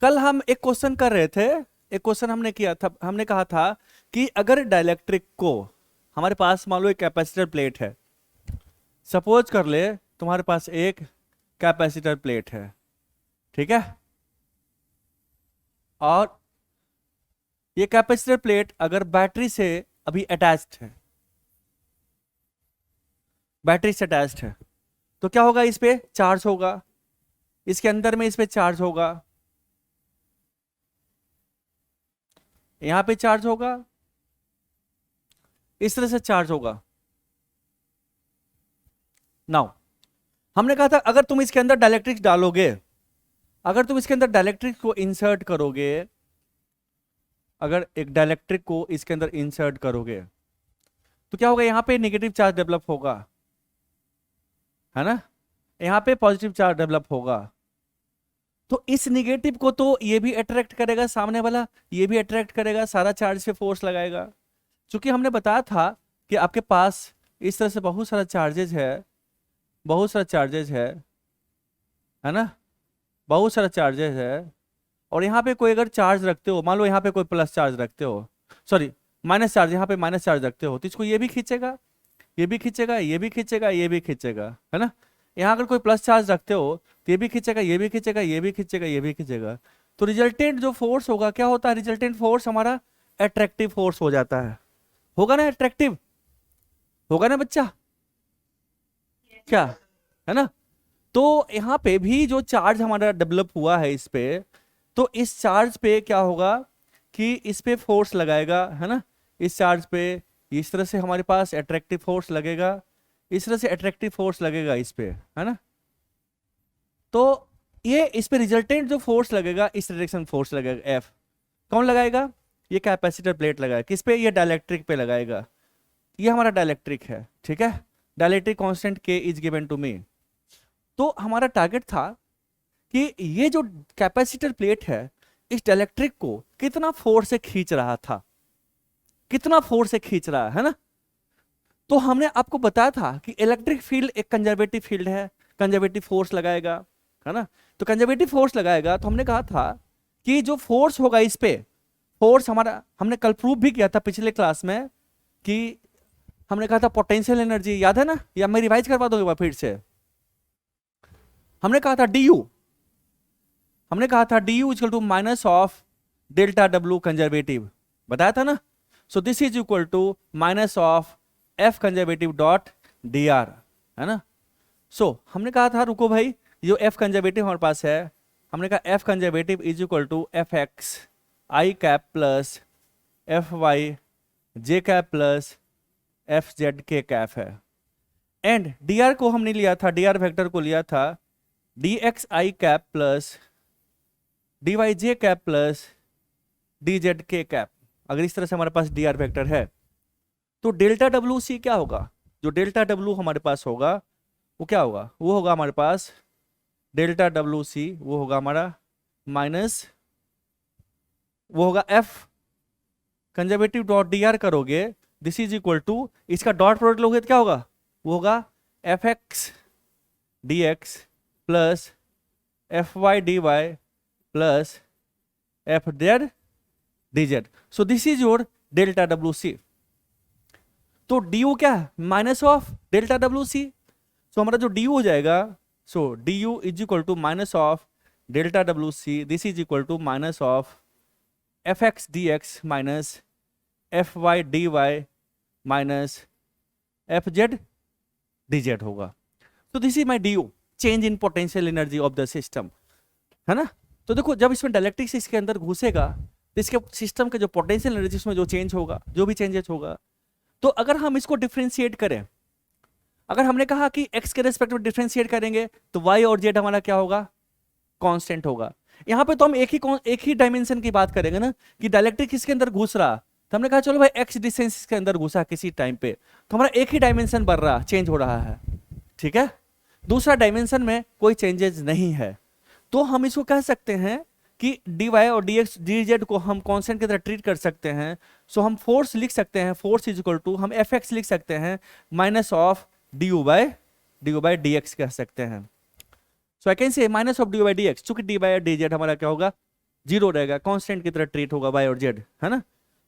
कल हम एक क्वेश्चन कर रहे थे, एक क्वेश्चन हमने किया था, हमने कहा था कि अगर डाइलेक्ट्रिक को, हमारे पास मान लो एक कैपेसिटर प्लेट है, सपोज कर ले तुम्हारे पास एक कैपेसिटर प्लेट है, ठीक है, और ये कैपेसिटर प्लेट अगर बैटरी से अभी अटैच्ड है, बैटरी से अटैच्ड है, तो क्या होगा, इस पे चार्ज होगा, इसके अंदर में इस पे चार्ज होगा, यहां पे चार्ज होगा, इस तरह से चार्ज होगा। नाउ हमने कहा था अगर तुम इसके अंदर डाइलेक्ट्रिक डालोगे, अगर तुम इसके अंदर डाइलेक्ट्रिक को इंसर्ट करोगे, अगर एक डाइलेक्ट्रिक को इसके अंदर इंसर्ट करोगे, तो क्या होगा, यहां पे नेगेटिव चार्ज डेवलप होगा, है ना, यहां पे पॉजिटिव चार्ज डेवलप होगा। तो इस निगेटिव को तो ये भी अट्रैक्ट करेगा, सामने वाला ये भी अट्रैक्ट करेगा, सारा चार्ज पे फोर्स लगाएगा। क्योंकि हमने बताया था कि आपके पास इस तरह से बहुत सारा चार्जेज है, बहुत सारा चार्जेज है ना, बहुत सारा चार्जेस है, और यहाँ पे कोई अगर चार्ज रखते हो, मान लो यहाँ पे कोई प्लस चार्ज रखते हो, सॉरी माइनस चार्ज, यहाँ पे माइनस चार्ज रखते हो, तो इसको ये भी खींचेगा, ये भी खींचेगा, ये भी खींचेगा, ये भी खींचेगा, है ना। यहाँ अगर कोई प्लस चार्ज रखते हो तो ये भी खींचेगा, ये भी खींचेगा, ये भी खींचेगा, ये भी खींचेगा। तो रिजल्टेंट जो फोर्स होगा क्या होता है, रिजल्टेंट फोर्स हमारा अट्रैक्टिव फोर्स हो जाता है, होगा ना, अट्रैक्टिव होगा ना बच्चा, क्या, है ना। तो यहाँ पे भी जो चार्ज हमारा डेवलप हुआ है इस पे, तो इस चार्ज पे क्या होगा कि इस पे फोर्स लगाएगा, है ना, इस चार्ज पे इस तरह से हमारे पास अट्रैक्टिव फोर्स लगेगा, इस तरह से अट्रैक्टिव फोर्स लगेगा इस पे, है ना। तो ये इस पे रिजल्टेंट जो फोर्स लगेगा, इस डायरेक्शन फोर्स लगेगा एफ, कौन लगाएगा, ये कैपेसिटर प्लेट लगाएगा, किस पे, ये डाइलेक्ट्रिक पे लगाएगा, ये हमारा डाइलेक्ट्रिक है, ठीक है। डाइलेक्ट्रिक कांस्टेंट के इज गिवन टू मी। तो हमारा टारगेट था कि ये जो कैपेसिटर प्लेट है, इस डाइलेक्ट्रिक को कितना फोर्स से खींच रहा था, कितना फोर्स से खींच रहा है ना। तो हमने आपको बताया था कि इलेक्ट्रिक फील्ड एक कंजर्वेटिव फील्ड है, कंजर्वेटिव फोर्स लगाएगा, है ना। तो कंजर्वेटिव फोर्स लगाएगा, तो हमने कहा था कि जो फोर्स होगा इस पे, फोर्स हमारा, हमने कल प्रूव भी किया था पिछले क्लास में कि हमने कहा था पोटेंशियल एनर्जी, याद है ना, या मैं रिवाइज करवा दूंगा फिर से। हमने कहा था डी यू, हमने कहा था D U equal to minus of delta W conservative, बताया था ना। So this is equal to minus of F conservative dot D R, है ना। सो हमने कहा था, रुको भाई, जो एफ कंजर्वेटिव हमारे पास है, हमने कहा F conservative is equal to F X I cap plus F Y J cap plus F Z K cap है। एंड डी आर को हमने लिया था, डी आर वेक्टर को लिया था D x I cap plus D Y J cap plus D Z K cap. अगर इस तरह से हमारे पास डी आर वेक्टर है, तो डेल्टा डब्ल्यू सी क्या होगा, जो डेल्टा डब्ल्यू हमारे पास होगा वो क्या होगा, वो होगा हमारे पास डेल्टा डब्ल्यू सी, वो होगा हमारा माइनस, वो होगा F conservative dot D R करोगे, दिस इज इक्वल टू, इसका डॉट प्रोडक्ट लोगे तो क्या होगा, वो होगा F x D x plus F Y D y plus F Z D z. So this is your delta W C. तो D U क्या है, minus of delta W C. So हमारा जो डी यू हो जाएगा, so D U is equal to minus of delta W C, this is equal to minus of F x D X minus F Y D Y minus F Z D Z होगा। तो this is my D U, change in potential energy of the system, है ना। तो देखो जब इसमें dielectrics इसके अंदर घुसेगा, तो इसके सिस्टम के जो पोटेंशियल एनर्जी उसमें जो चेंज होगा, जो भी चेंजेस होगा, तो अगर हम इसको डिफ्रेंशिएट करें, अगर हमने कहा कि x के रेस्पेक्ट में डिफ्रेंशिएट करेंगे, तो y और z हमारा क्या होगा, कांस्टेंट होगा। यहाँ पे तो हम एक ही डायमेंशन की बात करेंगे ना, कि डाइलेक्ट्रिक किसके अंदर घुस रहा, तो हमने कहा चलो भाई x डिस्टेंस के अंदर घुसा किसी टाइम पे, तो हमारा एक ही डायमेंशन बढ़ रहा, चेंज हो रहा है, ठीक है। दूसरा डायमेंशन में कोई चेंजेस नहीं है, तो हम इसको कह सकते हैं कि डी वाई और डी एक्स डी जेड को हम कांस्टेंट की तरह ट्रीट कर सकते हैं। सो हम फोर्स लिख सकते हैं, फोर्स इज इक्वल टू, हम एफ एक्स लिख सकते हैं minus of D U by D x कह सकते हैं। So I can say minus of D U by D x, चूंकि डी वाई डी जेड हमारा क्या होगा, जीरो रहेगा, कांस्टेंट की तरह ट्रीट होगा वाई और जेड, है ना।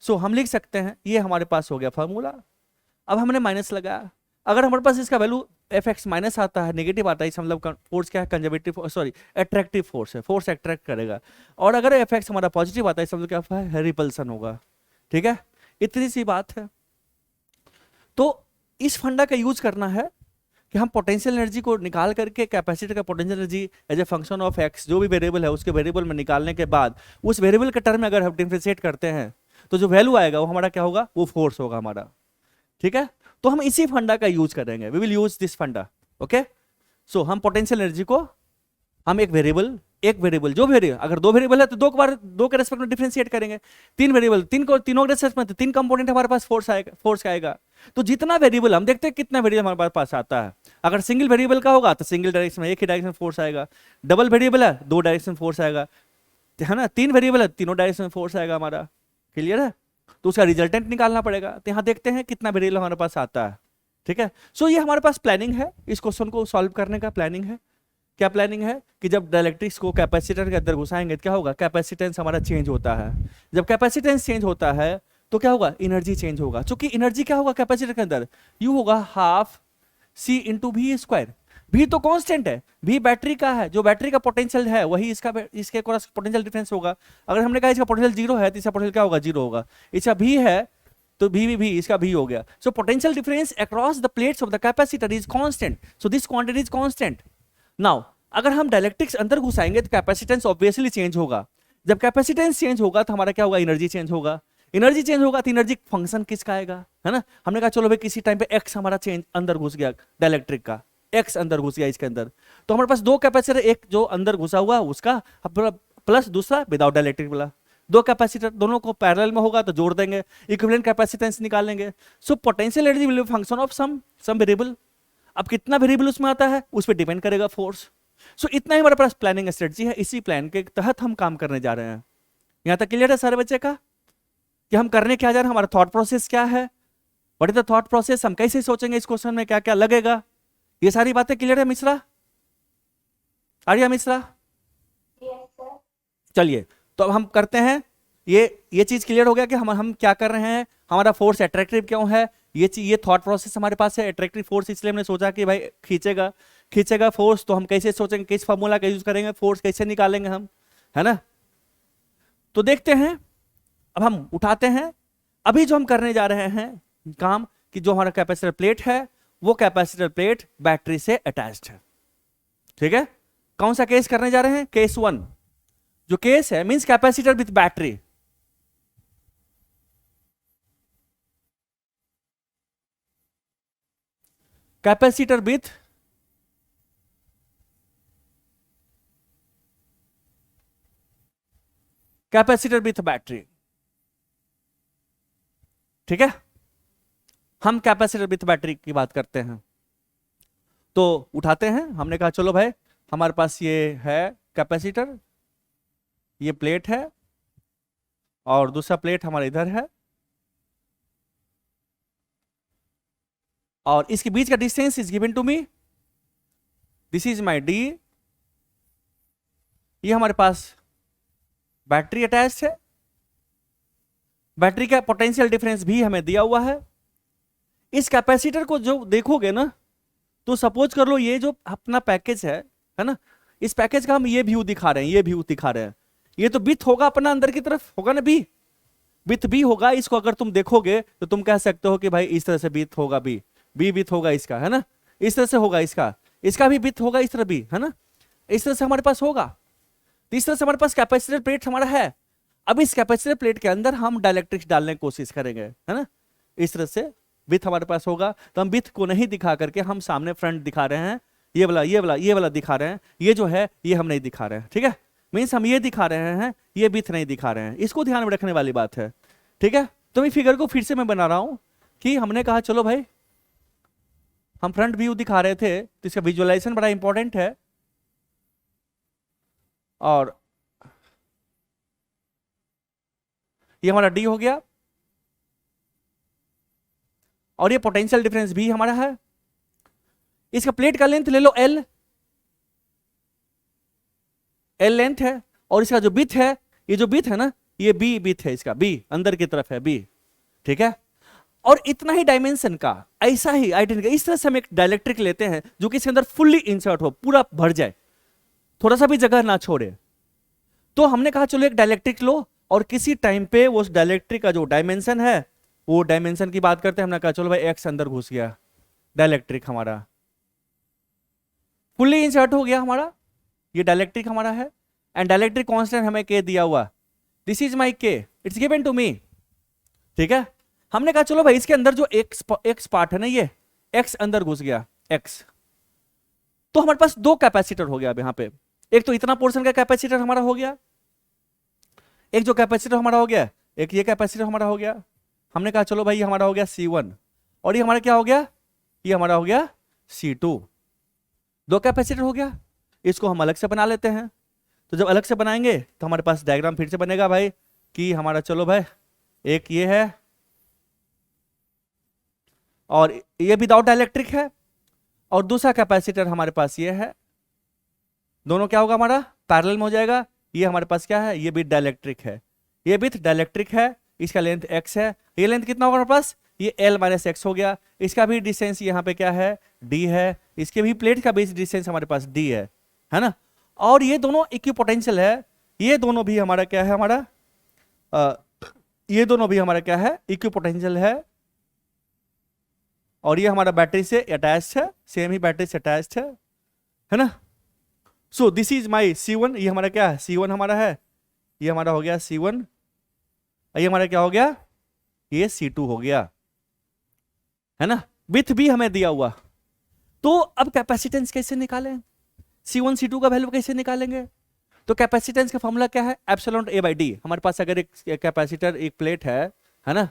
सो हम लिख सकते हैं, ये हमारे पास हो गया फॉर्मूला। अब हमने माइनस लगाया, अगर हमारे पास इसका वैल्यू एफ एक्स माइनस आता है, नेगेटिव आता है, इसका मतलब फोर्स क्या है, कंजर्वेटिव, सॉरी अट्रैक्टिव फोर्स है, फोर्स अट्रैक्ट करेगा। और अगर एफ एक्स हमारा पॉजिटिव आता है, इसका मतलब क्या है, रिपल्सन होगा। ठीक है, इतनी सी बात है। तो इस फंडा का यूज करना है कि हम पोटेंशियल एनर्जी को निकाल करके कैपेसिटर का potential energy as a function of X, जो भी वेरिएबल है उसके वेरिएबल में निकालने के बाद उस वेरिएबल के टर्म में अगर हम डिफरेंशिएट करते हैं तो जो वैल्यू आएगा वो हमारा क्या होगा, वो फोर्स होगा हमारा। ठीक है, तो हम इसी फंडा का यूज करेंगे, वी विल यूज दिस फंडा। ओके, सो हम पोटेंशियल एनर्जी को हम एक वेरिएबल जो वेरिएबल, अगर दो वेरिएबल है तो दो के रेस्पेक्ट में डिफरेंशिएट करेंगे। तीन वेरिएबल, तीनों के रेस्पेक्ट में, तो तीन कंपोनेंट हमारे पास फोर्स आएगा। तो जितना वेरिएबल, हम देखते हैं कितना वेरिएबल हमारे पास आता है। अगर सिंगल वेरिएबल का होगा तो सिंगल डायरेक्शन में, एक ही डायरेक्शन फोर्स आएगा। डबल वेरिएबल है, दो डायरेक्शन फोर्स आएगा, है ना। तीन वेरिएबल है, तीनों डायरेक्शन में फोर्स आएगा हमारा। क्लियर है, तो उसका रिजल्टेंट निकालना पड़ेगा। तो यहाँ देखते हैं कितना वेरिएबल हमारे पास आता है। ठीक है, सो ये हमारे पास प्लानिंग है, इस क्वेश्चन को सॉल्व करने का प्लानिंग है। क्या प्लानिंग है कि जब डायलेक्ट्रिक्स को कैपेसिटर के अंदर घुसाएंगे तो क्या होगा, कैपेसिटेंस हमारा चेंज होता है। जब कैपेसिटेंस चेंज होता है तो क्या होगा, एनर्जी चेंज होगा। चूंकि एनर्जी क्या होगा कैपेसिटर के अंदर, यू होगा half C into V square. भी तो कांस्टेंट है, भी बैटरी का है, जो बैटरी का पोटेंशियल है वही इसके पोटेंशियल डिफरेंस होगा। अगर हमने कहा इसका पोटेंशियल जीरो है तो इसका पोटेंशियल क्या होगा, जीरो होगा। इसका भी है तो भी इसका भी हो गया। So potential difference across the plates of the capacitor is constant, so this quantity is constant. Now अगर हम डायलेक्ट्रिक्स अंदर घुसाएंगे तो कैपेसिटेंस ऑब्वियसली चेंज होगा। जब कैपेसिटेंस चेंज होगा तो हमारा क्या होगा, एनर्जी चेंज होगा। एनर्जी चेंज होगा तो एनर्जी फंक्शन किसका आएगा, है ना। हमने कहा चलो भाई किसी टाइम पे एक्स हमारा चेंज अंदर घुस गया, डायलेक्ट्रिक का एक्स अंदर घुस गया इसके अंदर, तो हमारे पास दो कैपेसिटर, एक जो अंदर घुसा हुआ उसका प्लस दूसरा विदाउट डायलेक्ट्रिक वाला। दो कैपेसिटर दोनों को पैरेलल में होगा तो जोड़ देंगे, इक्विवेलेंट कैपेसिटेंस निकालेंगे। So potential energy will be function of some variable. अब कितना वेरिएबल उसमें आता है उस पर डिपेंड करेगा फोर्स। सो इतना ही हमारे पास प्लानिंग स्ट्रेटजी है, इसी प्लान के तहत हम काम करने जा रहे हैं। यहां तक क्लियर है सारे बच्चे का कि हम करने क्या जा रहे हैं, हमारा थॉट प्रोसेस क्या है, what is the thought process, हम कैसे सोचेंगे इस क्वेश्चन में, क्या क्या लगेगा, ये सारी बातें क्लियर है मिश्रा, आर्या मिश्रा। चलिए तो अब हम करते हैं, ये चीज क्लियर हो गया कि हम क्या कर रहे हैं, हमारा फोर्स अट्रैक्टिव क्यों है, ये थॉट प्रोसेस हमारे पास है। अट्रैक्टिव फोर्स इसलिए हमने सोचा कि भाई खींचेगा फोर्स, तो हम कैसे सोचेंगे, किस फॉर्मूला का यूज करेंगे, फोर्स कैसे निकालेंगे हम, है ना। तो देखते हैं, अब हम उठाते हैं। अभी जो हम करने जा रहे हैं काम, कि जो हमारा कैपेसिटर प्लेट है वो कैपेसिटर प्लेट बैटरी से अटैच्ड है। ठीक है, कौन सा केस करने जा रहे हैं, केस 1। जो केस है means capacitor with battery. Capacitor with battery. ठीक है, हम कैपेसिटर विथ बैटरी की बात करते हैं। तो उठाते हैं, हमने कहा चलो भाई हमारे पास ये है कैपेसिटर, ये प्लेट है और दूसरा प्लेट हमारे इधर है, और इसके बीच का distance is given to me, this is my D. ये हमारे पास बैटरी अटैच्ड है, बैटरी का पोटेंशियल डिफरेंस भी हमें दिया हुआ है। इस कैपेसिटर को जो देखोगे ना, तो सपोज कर लो ये जो अपना पैकेज है ना, इस पैकेज का हम ये व्यू दिखा रहे हैं, ये व्यू दिखा रहे हैं। ये तो बिथ होगा अपना अंदर की तरफ होगा ना, बी बिथ बी होगा। इसको अगर तुम देखोगे तो तुम कह सकते हो कि भाई इस तरह से बिथ होगा, बी बिथ होगा इसका, है ना, इस तरह से होगा इसका भी बिथ होगा इस तरह भी, है ना, इस तरह से हमारे पास होगा। तो इस तरह से हमारे पास कैपेसिटर प्लेट हमारा है। अब इस कैपेसिटर प्लेट के अंदर हम डायलेक्ट्रिक्स डालने की कोशिश करेंगे, है ना, इस तरह से बिथ हमारे पास होगा। तो हम बिथ को नहीं दिखा करके हम सामने फ्रंट दिखा रहे हैं, ये वाला दिखा रहे हैं, ये जो है ये हम नहीं दिखा रहे हैं। ठीक है, मीन्स हम ये दिखा रहे हैं, ये बिथ नहीं दिखा रहे हैं, इसको ध्यान में रखने वाली बात है। ठीक है, तो मैं फिगर को फिर से मैं बना रहा हूं कि हमने कहा चलो भाई हम फ्रंट व्यू दिखा रहे थे, तो इसका विजुअलाइजेशन बड़ा इंपॉर्टेंट है। और ये हमारा डी हो गया, और ये पोटेंशियल डिफरेंस भी हमारा है। इसका प्लेट का लेंथ ले लो एल लेंथ है, और इसका जो बिथ है ये जो बीथ है ना, ये बी बीथ है, इसका बी अंदर की तरफ है बी, ठीक है। और इतना ही डायमेंशन का, ऐसा ही आइडेंटिटी, इस तरह से हम एक डायलेक्ट्रिक लेते हैं जो कि इसके अंदर फुल्ली इंसर्ट हो, पूरा भर जाए, थोड़ा सा भी जगह ना छोड़े। तो हमने कहा चलो एक डायलेक्ट्रिक लो, और किसी टाइम पे वो डायलेक्ट्रिक का जो डायमेंशन है, वो डायमेंशन की बात करते हैं। हमने कहा चलो भाई एक्स अंदर घुस गया, डायलेक्ट्रिक हमारा फुल्ली इंसर्ट हो गया, हमारा ये डायलेक्ट्रिक हमारा है। एंड डायलेक्ट्रिक कांस्टेंट हमें के दिया हुआ, दिस इज माई के, इट्स गिवन टू मी, ठीक है। हमने कहा चलो भाई इसके अंदर जो एक्स पार्ट है ना, ये एक्स अंदर घुस गया, एक्स, तो हमारे पास दो कैपेसिटर हो गया अब यहाँ पे। एक तो इतना पोर्शन का कैपेसिटर हमारा हो गया, एक जो कैपेसिटर हमारा हो गया, एक ये कैपेसिटर हमारा हो गया। हमने कहा चलो भाई ये हमारा हो गया C1, और ये हमारा क्या हो गया, ये हमारा हो गया C2। दो कैपेसिटर हो गया, इसको हम अलग से बना लेते हैं। तो जब अलग से बनाएंगे तो हमारे पास डायग्राम फिर से बनेगा भाई, कि हमारा चलो भाई एक ये है, और ये विदाउट डायलेक्ट्रिक है, और दूसरा कैपेसिटर हमारे पास ये है। दोनों क्या होगा, हमारा पैरेलल में हो जाएगा। ये हमारे पास क्या है, ये भी डायलेक्ट्रिक है, ये भी डायलेक्ट्रिक है, इसका लेंथ x है। ये लेंथ कितना होगा हमारे पास, ये L माइनस एक्स हो गया। इसका भी डिस्टेंस यहाँ पे क्या है, d है। इसके भी प्लेट का बीच डिस्टेंस हमारे पास d है ना। और ये दोनों इक्विपोटेंशियल है, ये दोनों भी हमारा क्या है, हमारा ये दोनों भी हमारा क्या है, इक्विपोटेंशियल है। और ये हमारा बैटरी से अटैच्ड है, सेम ही बैटरी से अटैच्ड है ना। So this is my C1, ये हमारा क्या है, C1 हमारा है, ये हमारा हो गया C1, ये हमारा क्या हो गया, ये C2 हो गया, है ना। विथ भी हमें दिया हुआ। तो अब कैपेसिटेंस कैसे निकालें, C1 C2 का वैल्यू कैसे निकालेंगे। तो कैपेसिटेंस का फॉर्मूला क्या है, एप्सिलॉन A/D। हमारे पास अगर एक कैपेसिटर, एक प्लेट है ना,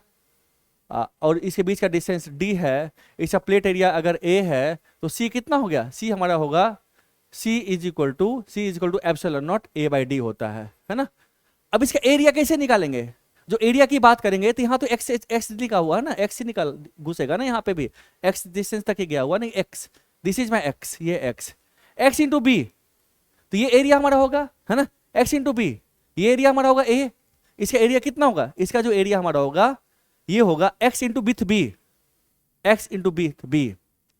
और इसके बीच का डिस्टेंस d है, इसका प्लेट एरिया अगर a है, तो c कितना हो गया, c हमारा होगा c is equal to epsilon not A/D होता है ना। अब इसका एरिया कैसे निकालेंगे, जो एरिया की बात करेंगे तो यहाँ तो x लिखा हुआ है ना, x ही निकाल घुसेगा ना, यहाँ पे भी x डिस्टेंस तक ही गया हुआ नहीं, x, this is my x, ये x इंटू बी, तो ये एरिया हमारा होगा, है ना, x इंटू बी, ये एरिया हमारा होगा a। इसका एरिया कितना होगा, इसका जो एरिया हमारा होगा ये होगा x into with B, x into with B,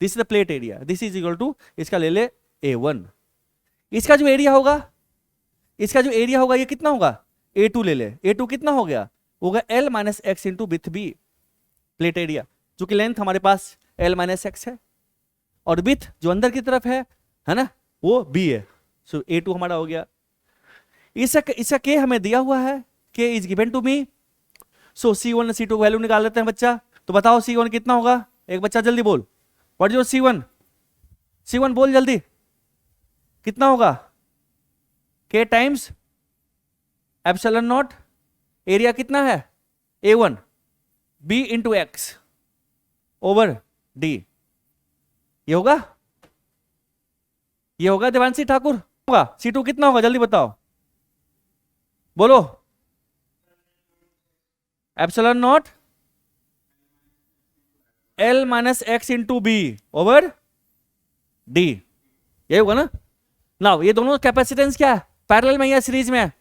this is the plate area, this is equal to, इसका ले ले A1। इसका जो एरिया होगा, ये कितना होगा, A2 ले ले, A2 कितना हो गया, होगा L minus X into with B, plate area, जो कि लेंथ हमारे पास L माइनस एक्स है, और विथ जो अंदर की तरफ है ना, वो B है। सो A2 हमारा हो गया। इसका K हमें दिया हुआ है, K is given to me. So C1 C2 value निकाल लेते हैं बच्चा। तो बताओ C1 कितना होगा, एक बच्चा जल्दी बोल, व्हाट इज योर C1 बोल जल्दी, कितना होगा, K times epsilon not, area कितना है A1, B into X over D, ये होगा देवांशी ठाकुर, होगा। C2 कितना होगा जल्दी बताओ, बोलो, epsilon not L minus X into B over D, ये होगा ना। नाउ ये दोनों कैपेसिटेंस क्या है, पैरेलल में या सीरीज में है,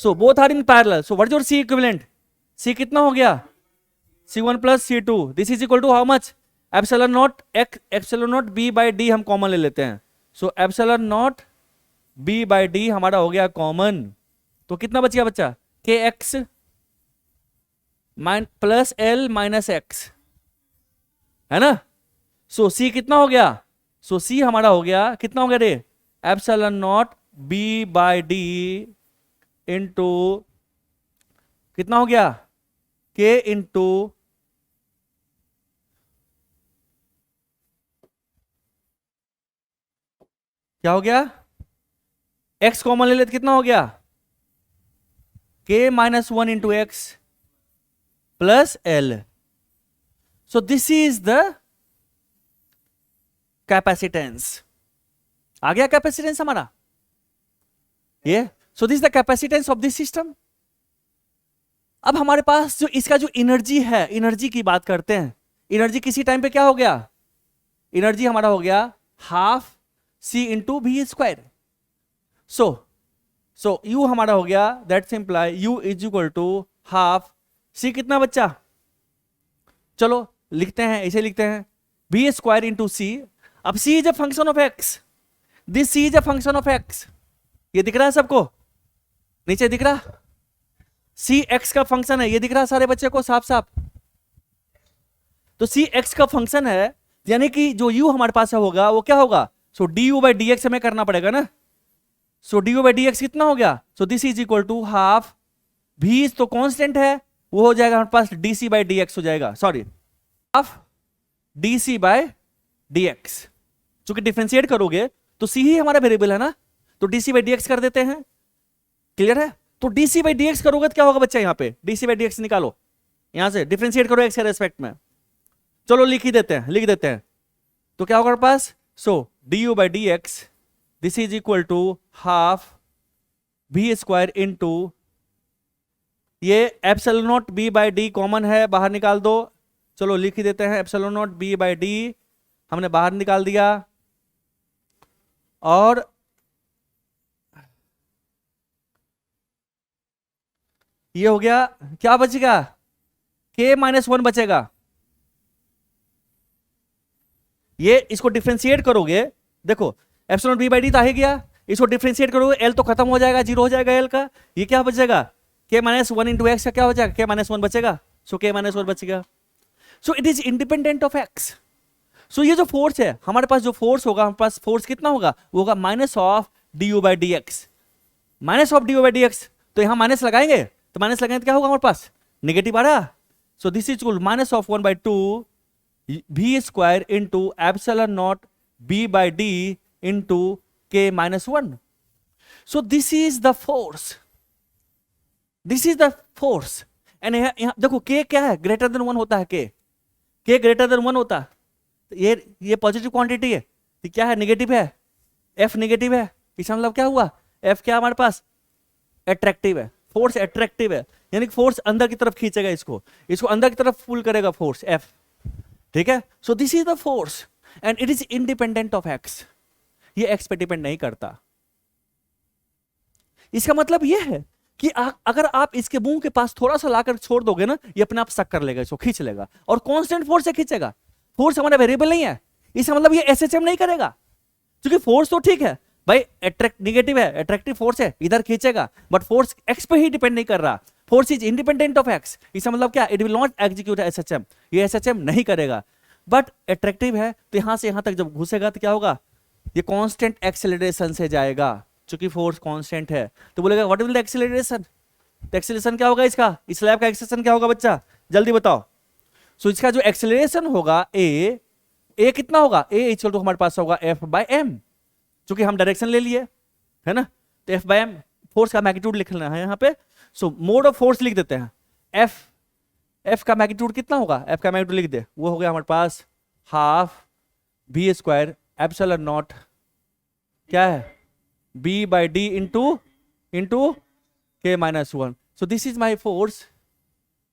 so both are in parallel. So what is your C equivalent, C कितना हो गया, C1 plus C2, this is equal to how much, epsilon naught B by D हम कॉमन ले लेते हैं। So epsilon naught B by D हमारा हो गया कॉमन, तो कितना बच गया बच्चा, KX plus L minus x, है ना। सो C कितना हो गया, सो C हमारा हो गया, कितना हो गया रे, epsilon naught B by D into कितना हो गया, K इंटू क्या हो गया, x कॉमन ले लेते, कितना हो गया, K minus 1 into x plus L। So this is the capacitance, आ गया कैपेसिटेंस हमारा ये। So this the capacitance of this system. अब हमारे पास जो इसका जो एनर्जी है, एनर्जी की बात करते हैं, एनर्जी किसी टाइम पे क्या हो गया, एनर्जी हमारा हो गया half C into V square. So U हमारा हो गया, that's imply U is equal to half C, कितना बच्चा, चलो लिखते हैं, ऐसे लिखते हैं बी स्क्वायर इंटू सी। अब C is a function of x, this C is a function of x, ये दिख रहा है सबको, नीचे दिख रहा, सी एक्स का फंक्शन है, ये दिख रहा है सारे बच्चे को साफ साफ। तो सी एक्स का फंक्शन है, यानी कि जो यू हमारे पास होगा वो क्या होगा, so D U by D x हमें करना पड़ेगा ना। So D U by D x कितना हो गया, so this is equal to half भी तो कांस्टेंट है, वो हो जाएगा हमारे पास D C by D x हो जाएगा, sorry half D C by D x. चूंकि डिफ्रेंशिएट करोगे तो सी ही हमारा वेरिएबल है ना, तो D C by D x कर देते हैं, क्लियर है। तो D C by D X करोगे तो क्या होगा बच्चा, यहाँ पे D C by D X निकालो, यहां से डिफ्रेंशिएट करो एक्स के रेस्पेक्ट में, चलो लिख ही देते हैं, लिख देते हैं। तो क्या होगा हमारे पास, so D U by D x this is equal to half B square into, ये epsilon naught B by D common है, बाहर निकाल दो, चलो लिख ही देते हैं epsilon naught B by D हमने बाहर निकाल दिया, और ये हो गया, क्या बचेगा, के माइनस वन बचेगा। ये इसको डिफ्रेंशिएट करोगे, देखो एप्सिलॉन बी बाई डी तो आ ही गया, इसको डिफ्रेंशिएट करोगे एल तो खत्म हो जाएगा, जीरो हो जाएगा एल का, ये क्या बचेगा, के माइनस वन इंटू एक्स का क्या हो जाएगा, के माइनस वन बचेगा, सो के माइनस वन बचेगा। So it is independent of x. So ये जो फोर्स है हमारे पास, जो फोर्स होगा हमारे पास, फोर्स कितना होगा, वो होगा minus of D U by D X, minus of D U by D x. तो यहां माइनस लगाएंगे, तो माइनस लगाएंगे तो क्या होगा हमारे पास, नेगेटिव आ रहा। So this is equal minus of one by two B square into epsilon naught B by D into K minus one. So this is the force, this is the force. And यहां देखो के क्या है, greater than one होता है, के greater than one होता है, ये पॉजिटिव क्वांटिटी है, तो क्या है, नेगेटिव है, एफ नेगेटिव है, इसका मतलब क्या हुआ, एफ क्या हमारे पास अट्रैक्टिव है, फोर्स अट्रैक्टिव है, यानी कि फोर्स अंदर की तरफ खींचेगा, इसको अंदर की तरफ पुल करेगा फोर्स एफ, ठीक है। सो this is the force and it is independent of x, ये एक्स पे डिपेंड नहीं करता। इसका मतलब ये है कि अगर आप इसके मुंह के पास थोड़ा सा लाकर छोड़ दोगे ना, ये अपने आप सक कर लेगा, इसको खींच लेगा, और कांस्टेंट फोर्स से खींचेगा, फोर्स हमारा वेरिएबल नहीं है, इसका मतलब ये एसएचएम नहीं करेगा, क्योंकि फोर्स तो ठीक है भाई, अट्रैक्ट नेगेटिव है, अट्रैक्टिव फोर्स है, इधर खींचेगा, बट फोर्स एक्स पे ही डिपेंड नहीं कर रहा, force is independent of x, इसका मतलब क्या, it will not execute SHM, ये एसएचएम नहीं करेगा, बट अट्रैक्टिव है, तो यहां से यहां तक जब घुसेगा तो क्या होगा, ये कांस्टेंट एक्सेलरेशन से जाएगा, क्योंकि फोर्स कांस्टेंट है, तो बोलेगा व्हाट विल द एक्सेलरेशन, तो एक्सेलरेशन क्या होगा इसका, इस स्लैब का एक्सेलरेशन क्या होगा बच्चा, जल्दी बताओ। सो इसका जो एक्सेलरेशन होगा ए कितना होगा, ए इक्वल टू हमारे पास होगा एफ बाई एम, क्योंकि हम डायरेक्शन ले लिए है ना, तो एफ बाई एम फोर्स का मैग्नीट्यूड लिखना है यहाँ पे। सो मोड ऑफ फोर्स लिख देते हैं, एफ का मैग्नीट्यूड कितना होगा, एफ का मैग्नीट्यूड लिख दे, वो हो गया हमारे पास half B square epsilon naught क्या है, B by D into K minus one. So this is my force,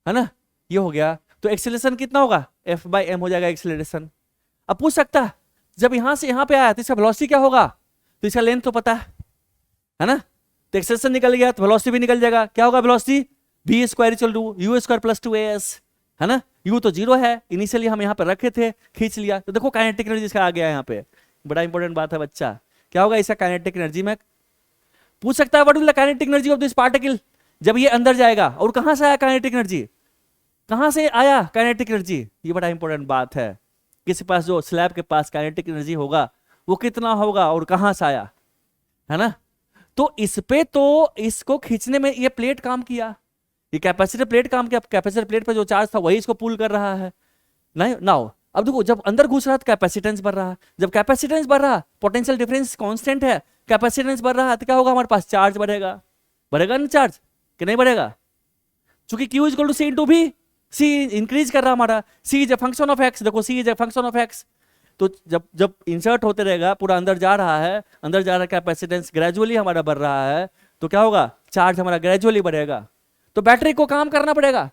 है ना, ये हो गया। तो एक्सेलरेशन कितना होगा, एफ बाई एम हो जाएगा एक्सेलरेशन। अब पूछ सकता है जब यहां से यहां पे आया तो इसका वेलोसिटी क्या होगा, तो इसका लेंथ तो पता है ना, तो एक्सेलरेशन निकल गया तो वेलोसिटी भी निकल जाएगा, क्या होगा velocity, V square equal to U square plus 2as, है ना, यू तो जीरो है, इनिशियली हम यहाँ पे रखे थे, खींच लिया, तो देखो काइनेटिक एनर्जी इसका आ गया यहाँ पे, बड़ा इंपॉर्टेंट बात है बच्चा, क्या होगा इसका काइनेटिक एनर्जी में, पूछ सकता है what will the kinetic energy of this particle, जब ये अंदर जाएगा, और कहां से आया काइनेटिक एनर्जी, कहां से आया काइनेटिक एनर्जी, ये बड़ा इंपॉर्टेंट बात है, किसी पास जो स्लैब के पास काइनेटिक एनर्जी होगा वो कितना होगा और कहां से आया, है ना। तो इस पे तो इसको खींचने में ये प्लेट काम किया, ये कैपेसिटर प्लेट काम किया, कैपेसिटर प्लेट पे जो चार्ज था वही इसको पुल कर रहा है, नहीं नाउ अब देखो जब अंदर घुस रहा तो कैपेसिटेंस बढ़ रहा, जब कैपेसिटेंस बढ़ रहा पोटेंशियल डिफरेंस कांस्टेंट है, कैपेसिटेंस बढ़ रहा है तो क्या होगा हमारे पास चार्ज बढ़ेगा, बढ़ेगा ना चार्ज कि नहीं बढ़ेगा, चूंकि Q equal to C into V, C increase कर रहा हमारा, C is a function of x, देखो C is a function of x, तो जब इंसर्ट होते रहेगा पूरा अंदर जा रहा है, अंदर जा रहा है, कैपेसिटेंस ग्रेजुअली हमारा बढ़ रहा है, तो क्या होगा चार्ज हमारा ग्रेजुअली बढ़ेगा, तो बैटरी को काम करना पड़ेगा,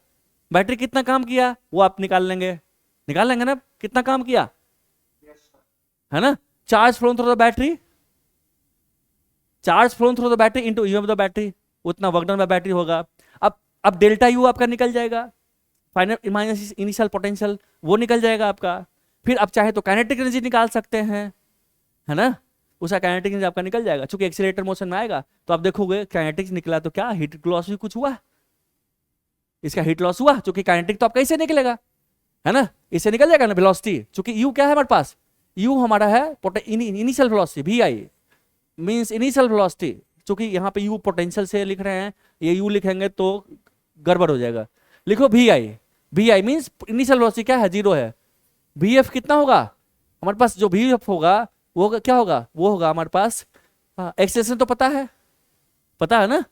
बैटरी कितना काम किया वो आप निकाल लेंगे ना, कितना काम किया, है ना, charge flow through the battery, charge phloem through the battery into you of the battery, उतना वर्क डन बाय बैटरी होगा। अब डेल्टा यू आपका निकल जाएगा, फाइनल माइनस इनिशियल पोटेंशियल वो निकल जाएगा आपका। फिर आप चाहे तो काइनेटिक एनर्जी निकाल सकते हैं, है ना, उसका काइनेटिक एनर्जी आपका निकल जाएगा। चूंकि एक्सीलरेटर मोशन में आएगा तो आप देखोगे काइनेटिक निकला तो क्या हीट लॉस भी कुछ हुआ, इसका हीट लॉस हुआ, चूंकि काइनेटिक तो आपका इससे निकलेगा, है ना, इससे निकल जाएगा ना वेलोसिटी। चूंकि यू क्या है हमारे पास, यू हमारा है initial velocity, V I means initial velocity. चूंकि यहाँ पे यू पोटेंशियल से लिख रहे हैं, ये यू लिखेंगे तो गड़बड़ हो जाएगा, लिखो V I. V I means initial velocity क्या है, 0 है। वी एफ कितना होगा हमारे पास, जो वी एफ होगा वो क्या होगा, वो होगा हमारे पास एक्सेलेरेशन तो पता है ना।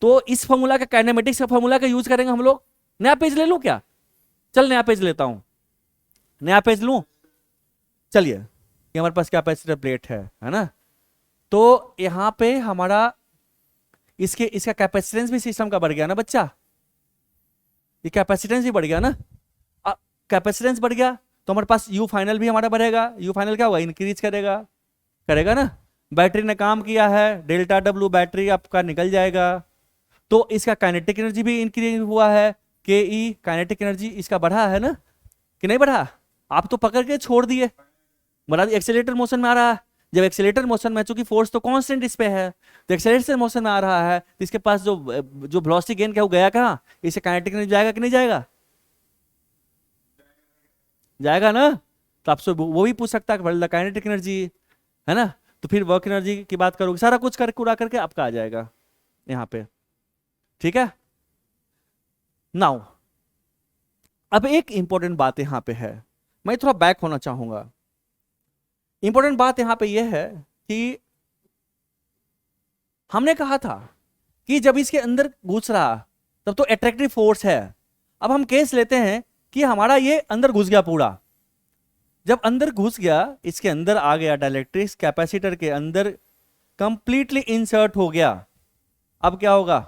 तो इस फॉर्मूला का, काइनेमेटिक्स का फॉर्मूला का यूज करेंगे हम लोग। नया पेज ले लूं क्या, चल नया पेज लेता हूं, नया पेज लूं, चलिए ये हमारे पास कैपेसिटर प्लेट है ना। तो यहां पे हमारा इसका कैपेसिटेंस भी सिस्टम का बढ़ गया ना बच्चा, ये कैपेसिटेंस भी बढ़ गया ना। कैपेसिटेंस बढ़ गया तो हमारे पास यू फाइनल भी हमारा बढ़ेगा। यू फाइनल क्या होगा, इंक्रीज करेगा ना। बैटरी ने काम किया है, डेल्टा डब्ल्यू बैटरी आपका निकल जाएगा। तो इसका काइनेटिक एनर्जी भी इंक्रीज हुआ है, के ई काइनेटिक एनर्जी इसका बढ़ा है ना कि नहीं बढ़ा। आप तो पकड़ के छोड़ दिए, बड़ा एक्सेलेरेटर मोशन में आ रहा है। जब एक्सेलेरेटर मोशन में, चूंकि फोर्स तो कांस्टेंट इस पे है, तो एक्सेलेरेटर मोशन में आ रहा है तो इसके पास जो वेलोसिटी गेन क्या वो गया कहाँ, इससे काइनेटिक एनर्जी जाएगा कि नहीं जाएगा ना। तो आपसे वो भी पूछ सकता है काइनेटिक एनर्जी, है ना। तो फिर वर्क एनर्जी की बात करोगे, सारा कुछ कर पूरा करके आपका आ जाएगा यहाँ पे, ठीक है। नाउ अब एक इंपॉर्टेंट बात यहाँ पे है, मैं थोड़ा बैक होना चाहूंगा। इंपॉर्टेंट बात यहाँ पे यह है कि हमने कहा था कि जब इसके अंदर घुस रहा तब तो अट्रैक्टिव फोर्स है। अब हम केस लेते हैं कि हमारा ये अंदर घुस गया पूरा, जब अंदर घुस गया, इसके अंदर आ गया, डाइलेक्ट्रिक्स कैपेसिटर के अंदर कंप्लीटली इंसर्ट हो गया। अब क्या होगा,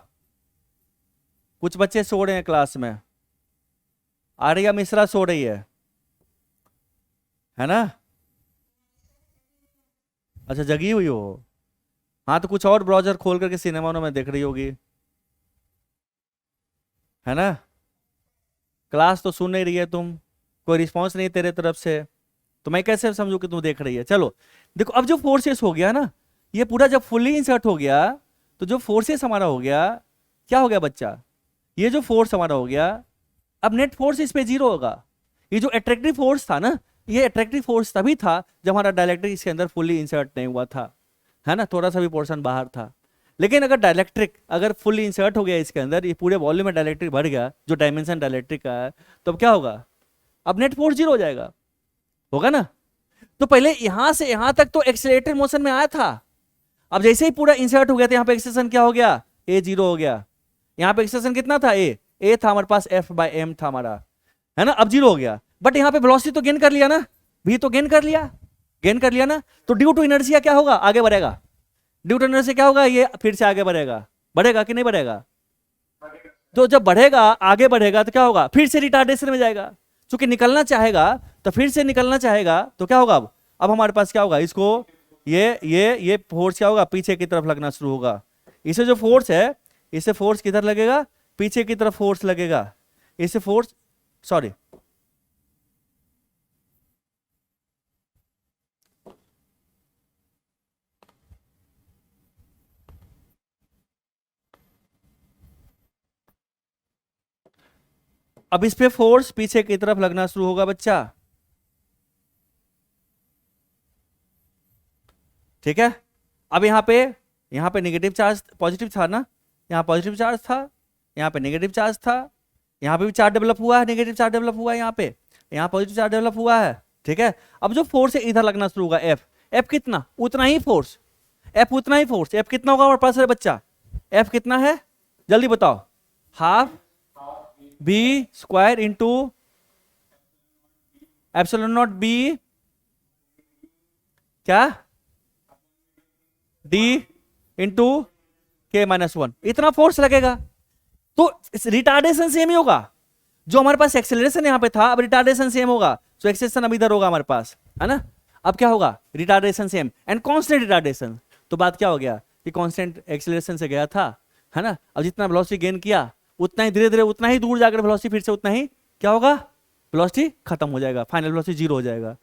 कुछ बच्चे सो रहे हैं क्लास में, आर्या मिश्रा सो रही है ना, अच्छा जगी हुई हो, हाँ तो कुछ और ब्राउजर खोल करके सिनेमा में देख रही होगी, है ना। क्लास तो सुन नहीं रही है तुम, कोई रिस्पॉन्स नहीं तेरे तरफ से, तो मैं कैसे समझू कि तुम देख रही है। चलो देखो, अब जो फोर्सेस हो गया ना, ये पूरा जब फुल्ली इंसर्ट हो गया तो जो फोर्सेस हमारा हो गया, क्या हो गया बच्चा, ये जो फोर्स हमारा हो गया, अब नेट फोर्स इस पे 0 होगा। ये जो अट्रैक्टिव फोर्स था ना, ये अट्रैक्टिव फोर्स तभी था जब हमारा डाइलेक्ट्रिक इसके अंदर फुल्ली इंसर्ट नहीं हुआ था, है ना, थोड़ा सा भी पोर्शन बाहर था। लेकिन अगर डाइलेक्ट्रिक अगर फुल्ली इंसर्ट हो गया इसके अंदर, ये पूरे वॉल्यूम में डाइलेक्ट्रिक बढ़ गया, जो डायमेंशन डाइलेक्ट्रिक का है, तो अब क्या होगा, अब नेट फोर्स 0 हो जाएगा, होगा ना। तो पहले यहां से यहां तक तो एक्सेलरेटेड मोशन में आया था, अब जैसे ही पूरा इंसर्ट हो गया तो यहाँ पे एक्सेलेरेशन क्या हो गया, ए 0 हो गया। यहाँ पे एक्सेलेरेशन कितना था, ए था हमारे पास, एफ बाय एम था हमारा, है ना, अब 0 हो गया। बट यहाँ पे वेलोसिटी तो गेन कर लिया ना, भी तो गेन कर लिया ना। तो ड्यू टू इनर्शिया क्या होगा, आगे बढ़ेगा। ड्यू टू इनर्शिया क्या होगा, ये फिर से आगे बढ़ेगा कि नहीं बढ़ेगा। तो जब बढ़ेगा, आगे बढ़ेगा, तो क्या होगा, फिर से रिटार्डेशन में जाएगा। चूंकि निकलना चाहेगा तो फिर से निकलना चाहेगा, तो क्या होगा, अब हमारे पास क्या होगा, इसको ये फोर्स क्या होगा, पीछे की तरफ लगना शुरू होगा। इसे जो फोर्स है, इसे फोर्स किधर लगेगा, पीछे की तरफ फोर्स लगेगा। इसे फोर्स, सॉरी, अब इस पे फोर्स पीछे की तरफ लगना शुरू होगा बच्चा, ठीक है। अब यहाँ पे नेगेटिव चार्ज पॉजिटिव था ना, यहाँ पॉजिटिव चार्ज था, यहाँ पे नेगेटिव चार्ज था, यहाँ पे भी चार्ज डेवलप हुआ है, नेगेटिव चार्ज डेवलप हुआ है, यहाँ पॉजिटिव चार्ज डेवलप हुआ है, ठीक है। अब जो फोर्स है इधर लगना शुरू होगा, एफ कितना, उतना ही फोर्स, एफ कितना होगा हमारे पास है बच्चा, एफ कितना है, जल्दी बताओ, half B square into epsilon naught B, क्या, डी इंटू के -1, इतना फोर्स लगेगा। तो रिटार्डेशन सेम ही होगा, जो हमारे पास एक्सेलरेशन यहां पे था, अब रिटार्डेशन सेम होगा, तो एक्सेलरेशन अब इधर होगा हमारे पास, है ना। अब क्या होगा, retardation same and constant retardation. तो बात क्या हो गया, ये कांस्टेंट एक्सेलरेशन से गया था, है ना। अब जितना वेलोसिटी गेन किया उतना ही धीरे धीरे उतना ही दूर जाकर वेलोसिटी फिर से उतना ही क्या होगा, वेलोसिटी खत्म हो जाएगा, फाइनल वेलोसिटी जीरो हो जाएगा,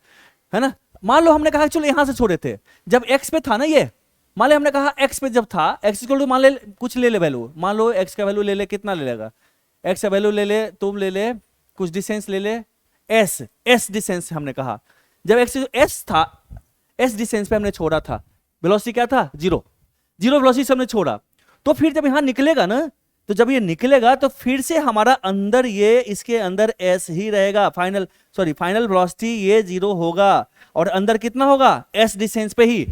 है ना। मान लो हमने कहा चलो यहां से छोड़े थे, जब एक्स पे था ना ये, मान ले हमने कहा एक्स पे जब था, एक्स इक्वल टू मान ले कुछ ले ले वैल्यू, मान लो एक्स का वैल्यू ले ले, कितना ले लेगा, एक्स का वैल्यू ले ले, तुम ले ले कुछ डिस्टेंस ले ले, एस डिस्टेंस हमने कहा, जब एक्स एस था, एस डिस्टेंस पे हमने छोड़ा था, वेलोसिटी क्या था, जीरो, जीरो वेलोसिटी से हमने छोड़ा। तो फिर जब यहां निकलेगा ना, तो जब ये निकलेगा तो फिर से हमारा अंदर ये इसके अंदर एस ही रहेगा, फाइनल वेलोसिटी ये जीरो होगा, और अंदर कितना होगा, एस डिस्टेंस पे ही,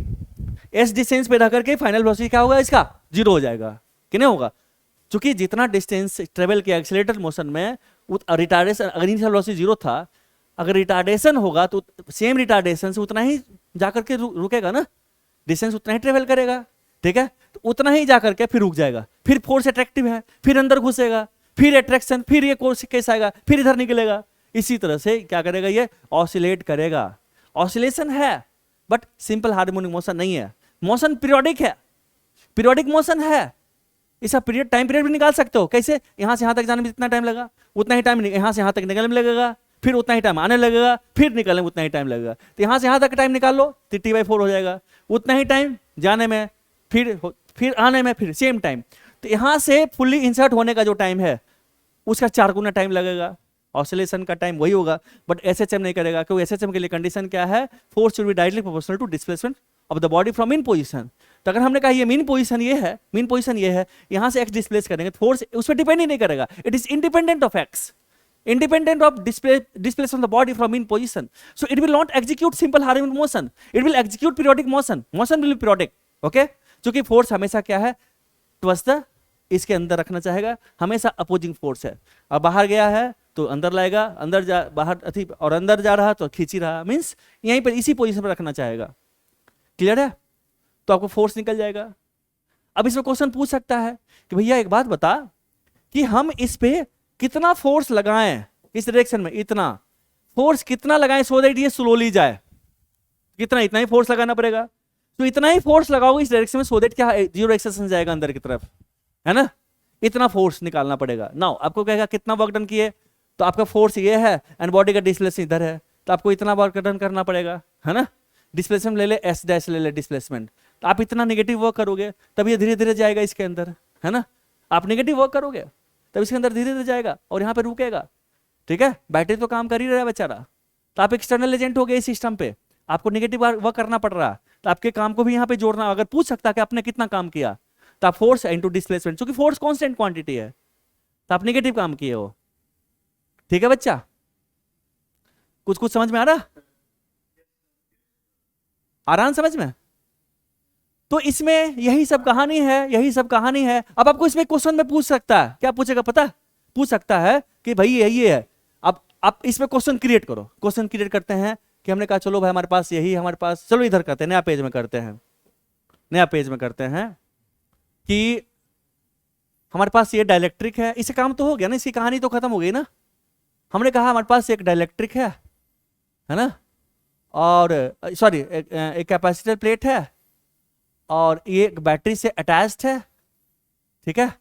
एस डिस्टेंस पे रह करके फाइनल वेलोसिटी क्या होगा इसका, जीरो हो जाएगा कि नहीं होगा। क्योंकि जितना डिस्टेंस ट्रेवल किया एक्सीलरेटेड मोशन में, रिटार्डेशन, अगर इनिशियल वेलोसिटी जीरो था, अगर रिटार्डेशन होगा तो सेम रिटार्डेशन से उतना ही जाकर के रुकेगा ना, डिस्टेंस उतना ही ट्रेवल करेगा, ठीक है। तो उतना ही जाकर के फिर रुक जाएगा, फिर फोर्स अट्रैक्टिव है, फिर अंदर घुसेगा, फिर अट्रैक्शन, फिर ये कोर्स केस आएगा, फिर इधर निकलेगा। इसी तरह से क्या करेगा, ये ऑसिलेट करेगा। ऑसिलेशन है बट सिंपल हार्मोनिक मोशन नहीं है, मोशन पीरियोडिक है, पीरियोडिक मोशन है। इसका पीरियड, टाइम पीरियड भी निकाल सकते हो, कैसे, यहां से यहां तक जाने में जितना टाइम लगा उतना ही टाइम यहां से यहां तक निकलने में लगेगा, फिर उतना ही टाइम आने लगेगा, फिर निकलने में उतना ही टाइम लगेगा। तो यहां से यहां तक टाइम निकाल लो तो T/4 हो जाएगा, उतना ही टाइम जाने में, फिर आने में, फिर सेम टाइम। तो यहां से फुल्ली इंसर्ट होने का जो टाइम है उसका 4 गुना टाइम लगेगा, ऑसिलेशन का टाइम वही होगा, बट एसएचएम नहीं करेगा, क्योंकि एसएचएम के लिए कंडीशन क्या है, force should be directly proportional to displacement of the body from in position. तो अगर हमने कहा ये मीन पोजीशन ये है, मीन पोजीशन ये है, यहां से एक्स डिस्प्लेस करेंगे, फोर्स उस पर डिपेंड ही नहीं करेगा, it is independent of x, independent of displacement of the body from in position. So it will not execute simple harmonic motion, it will execute periodic motion, motion will be periodic, okay। क्योंकि force हमेशा क्या है, towards the, इसके अंदर रखना चाहेगा, हमेशा opposing force है। अब बाहर गया है तो अंदर लाएगा, अंदर जा बाहर अथी, और अंदर जा रहा तो खींच ही रहा, मीन्स यहीं पर इसी पोजीशन पर रखना चाहेगा, क्लियर है। तो आपको फोर्स निकल जाएगा। अब इसमें क्वेश्चन पूछ सकता है कि भैया एक बात बता कि हम इस पे कितना फोर्स लगाएं, इस डायरेक्शन में इतना फोर्स कितना लगाएं सो दैट ये स्लोली जाए, कितना, इतना ही फोर्स लगाना पड़ेगा। तो इतना ही फोर्स लगाओगे इस डायरेक्शन में सो दैट क्या, जीरो एक्सेलरेशन जाएगा अंदर की तरफ, है ना। इतना फोर्स निकालना पड़ेगा। नाउ आपको कहेगा कितना वर्क डन किए, तो आपका फोर्स ये है एंड बॉडी का डिस्प्लेसमेंट इधर है, तो आपको इतना वर्क डन करना पड़ेगा, है ना। डिस्प्लेसमेंट ले ले, एस डैश ले ले डिस्प्लेसमेंट, तो आप इतना नेगेटिव वर्क करोगे तब ये धीरे धीरे जाएगा इसके अंदर, है ना। आप नेगेटिव वर्क करोगे तब इसके अंदर धीरे धीरे जाएगा और यहाँ पे रुकेगा, ठीक है। बैटरी तो काम कर ही रहा है बेचारा, तो आप एक्सटर्नल एजेंट हो गए इस सिस्टम पे, आपको नेगेटिव वर्क करना पड़ रहा है, तो आपके काम को भी यहाँ पे जोड़ना। अगर पूछ सकता है कि आपने कितना काम किया, तो आप फोर्स इनटू डिस्प्लेसमेंट, क्योंकि फोर्स कांस्टेंट क्वांटिटी है, तो आप नेगेटिव काम किए हो, ठीक है बच्चा। कुछ कुछ समझ में आ रहा, आराम समझ में। तो इसमें यही सब कहानी है, यही सब कहानी है। अब आपको इसमें क्वेश्चन में पूछ सकता है, क्या पूछेगा पता, पूछ सकता है कि भाई यही है। अब आप इसमें क्वेश्चन क्रिएट करो, क्वेश्चन क्रिएट करते हैं कि हमने कहा चलो भाई हमारे पास यही, हमारे पास, चलो इधर करते हैं, नया पेज में करते हैं, नया पेज में करते हैं कि हमारे पास ये डाइलेक्ट्रिक है, इससे काम तो हो गया ना, इसकी कहानी तो खत्म हो गई ना। हमने कहा हमारे पास एक डाइलेक्ट्रिक है ना, और सॉरी एक कैपेसिटर प्लेट है, और ये एक बैटरी से अटैच्ड है, ठीक है।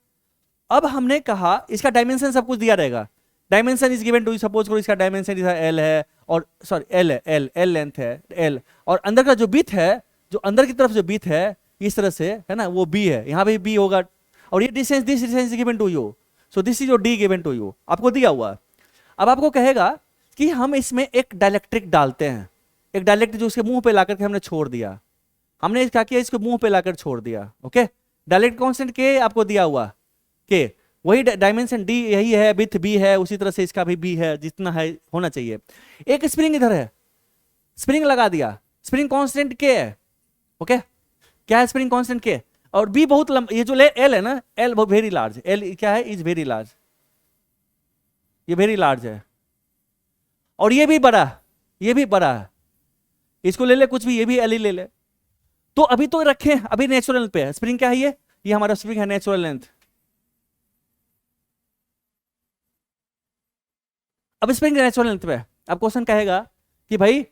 अब हमने कहा इसका डायमेंशन सब कुछ दिया रहेगा, dimension is given to, suppose करो इसका डायमेंशन एल है, और सॉरी एल है, एल लेंथ है एल, और अंदर का जो बीथ है, जो अंदर की तरफ जो बीथ है इस तरह से, है ना, वो बी है, यहाँ पे बी होगा, और ये distance, this distance is given to you, so this is your D given to you, आपको दिया हुआ। अब आपको कहेगा कि हम इसमें एक डाइलेक्ट्रिक डालते हैं, एक डाइलेक्ट्रिक जो उसके मुंह पे लाकर के हमने छोड़ दिया, हमने क्या किया, इसको मुंह पे लाकर छोड़ दिया, ओके। डायलेक्ट्रिक कांस्टेंट के आपको दिया हुआ के, वही डायमेंशन डी यही है, विथ बी है, उसी तरह से इसका भी बी है, जितना है होना चाहिए। एक स्प्रिंग इधर है, स्प्रिंग लगा दिया, स्प्रिंग कांस्टेंट के है, ओके। क्या है स्प्रिंग कांस्टेंट के, और बी बहुत लंबा, ये जो एल है ना, एल वेरी लार्ज, एल क्या है, इज वेरी लार्ज, ये वेरी लार्ज है, और ये भी बड़ा, ये भी बड़ा है, इसको ले ले कुछ भी, ये भी एल ही ले ले। तो अभी तो रखे, अभी नेचुरल लेंथ पे है, स्प्रिंग क्या है, ये हमारा स्प्रिंग है नेचुरल लेंथ। अब स्प्रिंग नेचुरल लेंथ पे, अब क्वेश्चन कहेगा कि भाई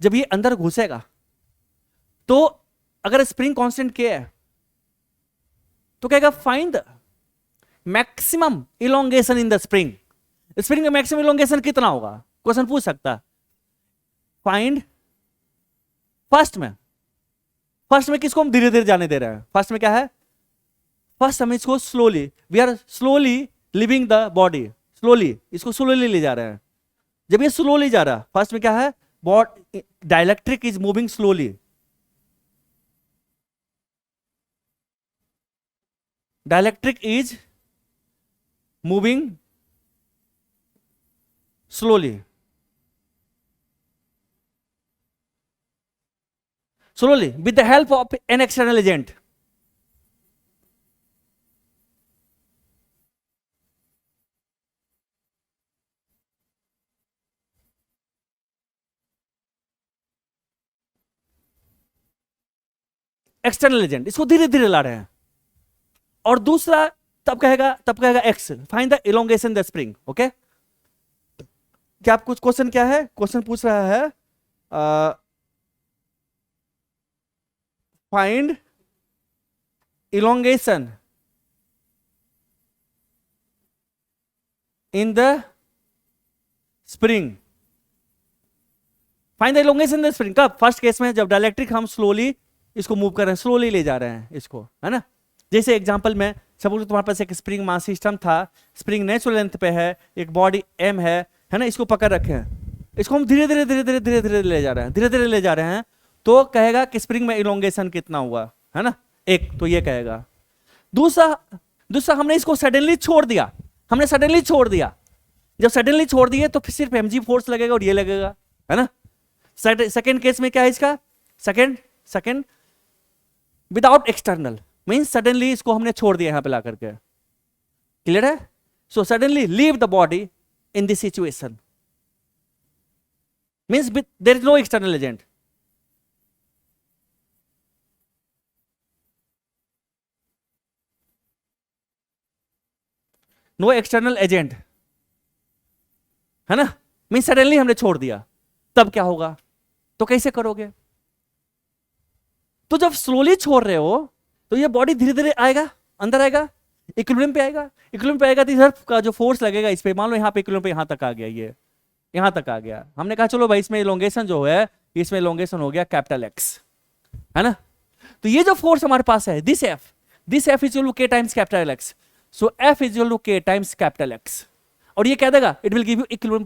जब ये अंदर घुसेगा तो अगर स्प्रिंग कांस्टेंट क्या है, तो कहेगा find the maximum elongation in the spring. Spring का मैक्सिमम इलोंगेशन कितना होगा, क्वेश्चन पूछ सकता है। फाइंड फर्स्ट में किसको हम धीरे धीरे जाने दे रहे हैं, फर्स्ट में क्या है, फर्स्ट हम इसको slowly, we are slowly living the body, slowly इसको स्लोली ले जा रहे हैं। जब ये स्लोली जा रहा है, फर्स्ट में क्या है, dielectric is moving slowly, dielectric is moving slowly, slowly with the help of an external agent. External agent, इसको धीरे धीरे ला रहे हैं। और दूसरा तब कहेगा x, find the elongation the spring. Okay, क्या आप कुछ क्वेश्चन क्या है, क्वेश्चन पूछ रहा है find elongation in the spring, find the elongation in the spring. कब, फर्स्ट केस में जब डाइलेक्ट्रिक हम स्लोली इसको मूव कर रहे हैं, स्लोली ले जा रहे हैं इसको, है ना। जैसे एग्जांपल में सपोज तुम्हारे पास एक स्प्रिंग मास सिस्टम था, स्प्रिंग नेचुरल लेंथ पे है, एक बॉडी एम है ना, इसको पकड़ रखे हैं, इसको हम धीरे धीरे धीरे धीरे धीरे धीरे ले जा रहे हैं, धीरे धीरे ले जा रहे हैं, तो कहेगा कि स्प्रिंग में इलोंगेशन कितना हुआ, है ना, एक, तो ये कहेगा। दूसरा हमने इसको सडनली छोड़ दिया, हमने सडनली छोड़ दिया, जब सडनली छोड़ दिए तो फिर सिर्फ mg फोर्स लगेगा और ये लगेगा, है ना। सेकेंड केस में क्या है इसका, second without external, means suddenly इसको हमने छोड़ दिया यहां पे ला करके, क्लियर है। So suddenly leave the body in this situation, means there is no external agent. No external agent, है ना, मीन्स सडनली हमने छोड़ दिया, तब क्या होगा, तो कैसे करोगे, तो जब स्लोली छोड़ रहे हो तो ये बॉडी धीरे धीरे आएगा, अंदर आएगा, इक्विलिब्रियम पे आएगा, इक्विलिब्रियम पे आएगा तो इधर का जो फोर्स लगेगा इस पे, मान लो यहाँ पे इक्विलिब्रियम पे यहां तक आ गया, ये यहां तक आ गया, हमने कहा चलो भाई इसमें इलोंगेशन जो है, इसमें इलोंगेशन हो गया कैपिटल एक्स, है ना। तो ये जो फोर्स हमारे पास है, this F is equal to K times capital X, so F is equal to K times capital X, और ये क्या देगा, it will give you equilibrium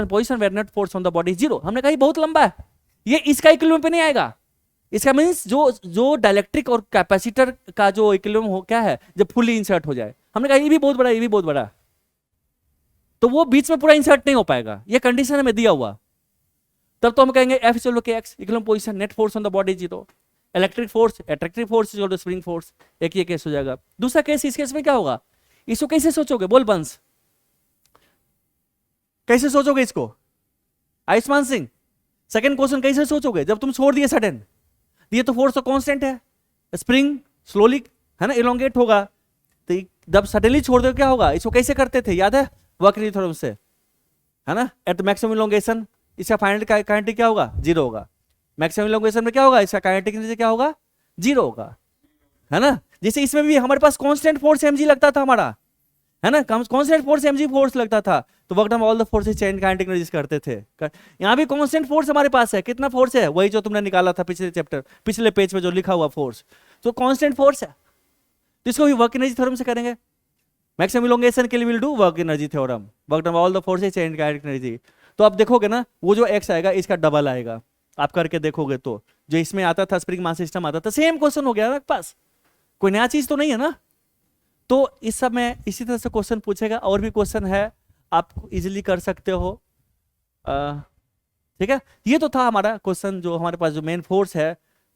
position where net force on the body zero. हमने कहा ये बहुत लंबा है, ये इसका इक्विलिब्रियम पे नहीं आएगा, इसका मींस जो डाइलेक्ट्रिक और कैपेसिटर का जो इक्विलिब्रियम हो क्या है, जब फुली इंसर्ट हो जाए, हमने कहा ये भी बहुत बड़ा, ये भी बहुत बड़ा, तो वो बीच में पूरा इंसर्ट नहीं हो पाएगा, ये कंडीशन हमें दिया हुआ, तब तो हम कहेंगे F is equal to K X, equilibrium position, net force on the body zero, electric force attractive force is equal to spring force, एक ये केस हो जाएगा। दूसरा केस, इस केस में क्या होगा, इसको कैसे सोचोगे, बोल बंस, कैसे सोचोगे इसको, आयुष्मान सिंह, सेकंड क्वेश्चन कैसे सोचोगे, जब तुम छोड़ दिए सडन, ये तो फोर्स तो कांस्टेंट है, स्प्रिंग स्लोली, है ना, इलोंगेट होगा, तो जब सडनली छोड़ दो क्या होगा, इसको कैसे करते थे, याद है, वर्कनी थ्योरम से, है ना, एट मैक्सिमम इलोंगेशन इसका फाइनल काइनेटिक क्या होगा, जीरो होगा, मैक्सिमम इलोंगेशन में क्या होगा, इसका काइनेटिक एनर्जी क्या होगा, जीरो होगा, है ना। जैसे इसमें भी हमारे पास कांस्टेंट फोर्स mg लगता था हमारा, है ना, कांस्टेंट फोर्स mg फोर्स लगता था, तो work done all the forces change kinetic energy करते थे। यहाँ भी कांस्टेंट फोर्स हमारे पास है, कितना फोर्स है, वही जो तुमने निकाला था पिछले चैप्टर, पिछले पेज पे जो लिखा हुआ फोर्स, तो कांस्टेंट फोर्स है, तो इसको भी वर्क एनर्जी थ्योरम से करेंगे, मैक्सिमम इलोंगेशन के लिए will do work energy theorem, work done all the forces change kinetic energy. तो आप देखोगे ना, वो जो x आएगा इसका डबल आएगा, आप करके देखोगे तो, जो इसमें आता था स्प्रिंग मास सिस्टम आता था, सेम क्वेश्चन हो गया ना पास, कोई नया चीज तो नहीं है ना। तो इस सब में इसी तरह से क्वेश्चन पूछेगा, और भी क्वेश्चन है आप इजीली कर सकते हो, ठीक है। ये तो था हमारा क्वेश्चन, जो हमारे पास जो मेन फोर्स है,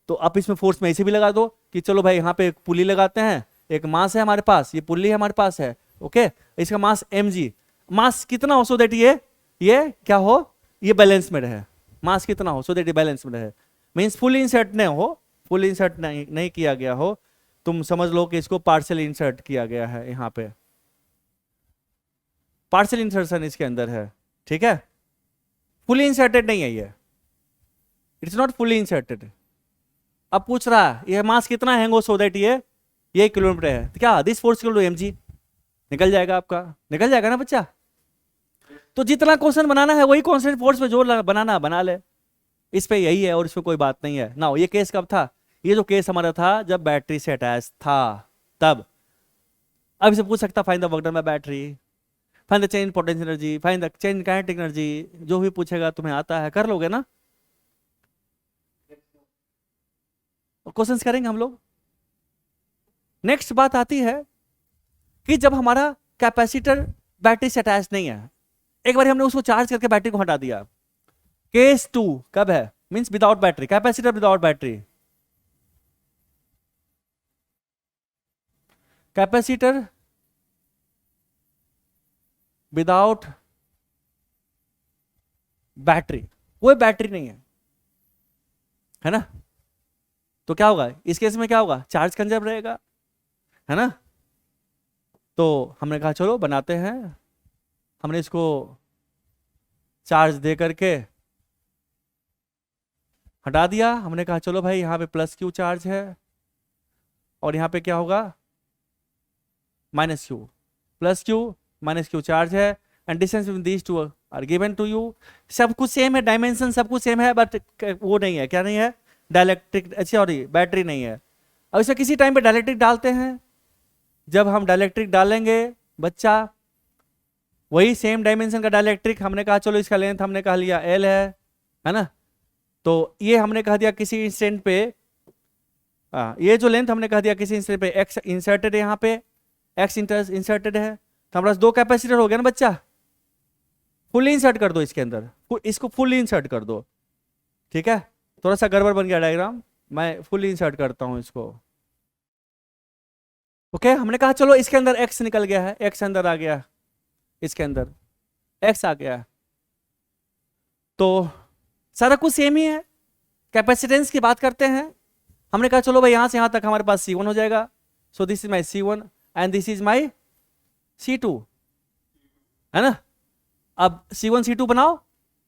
तो आप इसमें फोर्स में ऐसे भी लगा दो कि चलो भाई यहाँ पे एक पुली लगाते हैं, एक मास है हमारे पास, ये पुली हमारे पास है, ओके, इसका मास mg, मास कितना हो सो दैट ये क्या हो, ये बैलेंस में रहे, मास कितना हो सो दैट ये बैलेंस में रहे, मीन्स फुल इंसर्ट नहीं हो, फुल इंसर्ट नहीं किया गया हो, तुम समझ लो कि इसको पार्शियल इंसर्ट किया गया है, यहाँ पे पार्शियल इंसर्शन इसके अंदर है, ठीक है, फुली इंसर्टेड नहीं है ये, इट्स नॉट फुली इंसर्टेड। अब पूछ रहा है ये मास कितना हैंग हो सो दैट ये ये किलोमीटर है, तो क्या this force equal to mg, निकल जाएगा आपका, निकल जाएगा ना बच्चा। तो जितना क्वेश्चन बनाना है वही कांस्टेंट फोर्स पे जोर बनाना बना ले, इस पे यही है और इस पे कोई बात नहीं है ना। ये केस कब था, ये जो केस हमारा था जब बैटरी से अटैच था तब। अब इसे पूछ सकता find the work done by battery, find the change potential energy, find the change kinetic energy, जो भी पूछेगा तुम्हें आता है कर लोगे ना, क्वेश्चंस करेंगे हम लोग। नेक्स्ट बात आती है कि जब हमारा कैपेसिटर बैटरी से अटैच नहीं है, एक बार हमने उसको चार्ज करके बैटरी को हटा दिया, केस 2 कब है, means without battery, capacitor without battery, capacitor without battery, कोई बैटरी नहीं है ना, तो क्या होगा इस केस में, क्या होगा, चार्ज कंजर्व रहेगा, है ना। तो हमने कहा चलो बनाते हैं, हमने इसको चार्ज दे करके हटा दिया, हमने कहा चलो भाई यहाँ पे प्लस क्यू चार्ज है और यहाँ पे क्या होगा minus Q, plus Q minus Q charge है, and distance between these two are given to you. सब कुछ सेम है, डायमेंशन सब कुछ सेम है, बट वो नहीं है, क्या नहीं है, डाइलेक्ट्रिक, सॉरी बैटरी नहीं है। अब इसे किसी टाइम पे डाइलेक्ट्रिक डालते हैं, जब हम डाइलेक्ट्रिक डालेंगे बच्चा, वही सेम डायमेंशन का डाइलेक्ट्रिक, हमने कहा चलो इसका लेंथ हमने कहा लिया एल है ना, तो ये हमने कह दिया किसी इंस्टेंट पे, ये जो लेंथ हमने कह दिया किसी इंस्टेंट पे एक्स इंसर्टेड है, यहाँ पे एक्स इंसर्टेड है, तो हमारे पास दो कैपेसिटर हो गया ना बच्चा, फुल्ली इंसर्ट कर दो इसके अंदर, इसको फुल्ली इंसर्ट कर दो, ठीक है, थोड़ा सा गड़बड़ बन गया डायग्राम, मैं फुल्ली इंसर्ट करता हूं इसको। ओके हमने कहा चलो इसके अंदर एक्स निकल गया है, एक्स अंदर आ गया, इसके अंदर एक्स आ गया, तो सारा कुछ सेम ही है। कैपेसिटेंस की बात करते हैं, हमने कहा चलो भाई यहां से यहां तक हमारे पास C1 हो जाएगा, सो this is my C1 and this is my C2, है ना। अब C1 C2 बनाओ,